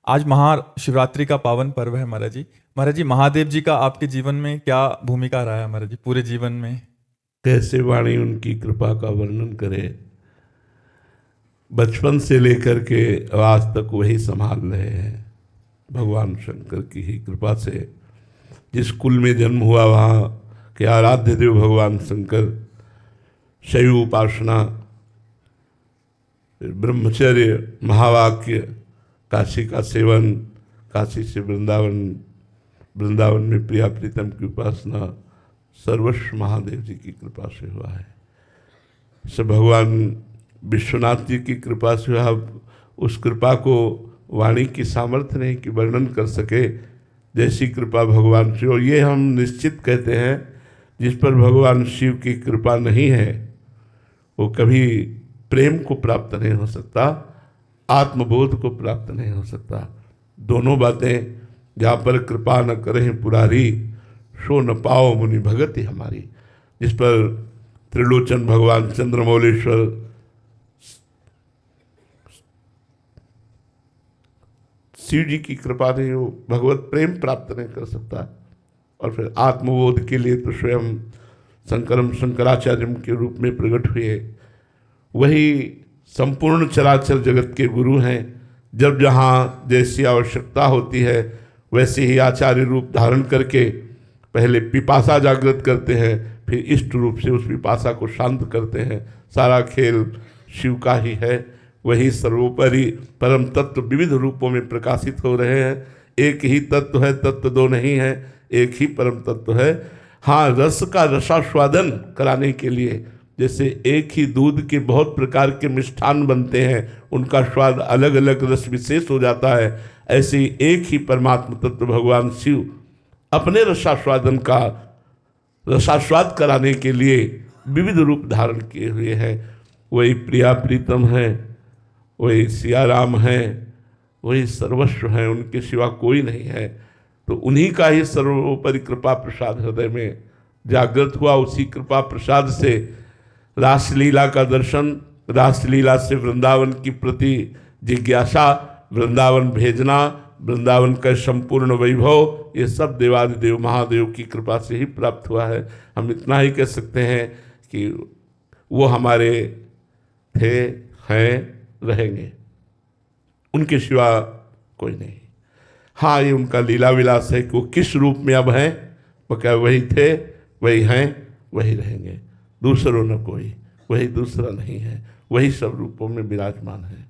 आज महाशिवरात्रि का पावन पर्व है महाराज जी। महाराज जी, महादेव जी का आपके जीवन में क्या भूमिका रहा है महाराज जी, पूरे जीवन में? कैसे वाणी उनकी कृपा का वर्णन करे। बचपन से लेकर के आज तक वही संभाल रहे हैं। भगवान शंकर की ही कृपा से जिस कुल में जन्म हुआ वहाँ के आराध्य देव भगवान शंकर, शैव उपासना, ब्रह्मचर्य, महावाक्य, काशी का सेवन, काशी से वृंदावन, वृंदावन में प्रिया प्रीतम की उपासना, सर्वस्व महादेव जी की कृपा से हुआ है। सब भगवान विश्वनाथ जी की कृपा से हुआ। उस कृपा को वाणी की सामर्थ्य नहीं कि वर्णन कर सके, जैसी कृपा भगवान शिव। और ये हम निश्चित कहते हैं, जिस पर भगवान शिव की कृपा नहीं है वो कभी प्रेम को प्राप्त नहीं हो सकता, आत्मबोध को प्राप्त नहीं हो सकता। दोनों बातें, जहाँ पर कृपा न करें पुरारी, सो न पाओ मुनि भगति हमारी। जिस पर त्रिलोचन भगवान चंद्रमौलेश्वर शिव जी की कृपा नहीं हो, भगवत प्रेम प्राप्त नहीं कर सकता। और फिर आत्मबोध के लिए तो स्वयं शंकराचार्य के रूप में प्रकट हुए। वही संपूर्ण चराचर जगत के गुरु हैं। जब जहाँ जैसी आवश्यकता होती है वैसे ही आचार्य रूप धारण करके पहले पिपासा जागृत करते हैं, फिर इष्ट रूप से उस पिपासा को शांत करते हैं। सारा खेल शिव का ही है। वही सर्वोपरि परम तत्व विविध रूपों में प्रकाशित हो रहे हैं। एक ही तत्व है, तत्व दो नहीं है, एक ही परम तत्व है। हाँ, रस का रसास्वादन कराने के लिए, जैसे एक ही दूध के बहुत प्रकार के मिष्ठान बनते हैं, उनका स्वाद अलग अलग रस विशेष हो जाता है, ऐसे ही एक ही परमात्मा तत्व भगवान शिव अपने रसास्वादन का रसास्वाद कराने के लिए विविध रूप धारण किए हुए हैं। वही प्रिया प्रीतम है, वही सियाराम है, वही सर्वस्व हैं, उनके सिवा कोई नहीं है। तो उन्हीं का ही सर्वोपरि कृपा प्रसाद हृदय में जागृत हुआ। उसी कृपा प्रसाद से रासलीला का दर्शन, रासलीला से वृंदावन की प्रति जिज्ञासा, वृंदावन भेजना, वृंदावन का संपूर्ण वैभव, ये सब देवादिदेव महादेव की कृपा से ही प्राप्त हुआ है। हम इतना ही कह सकते हैं कि वो हमारे थे, हैं, रहेंगे, उनके सिवा कोई नहीं। हाँ, ये उनका लीला विलास है कि वो किस रूप में अब हैं, वो क्या वही थे, वही हैं, वही रहेंगे। दूसरों न कोई, वही दूसरा नहीं है, वही सब रूपों में विराजमान है।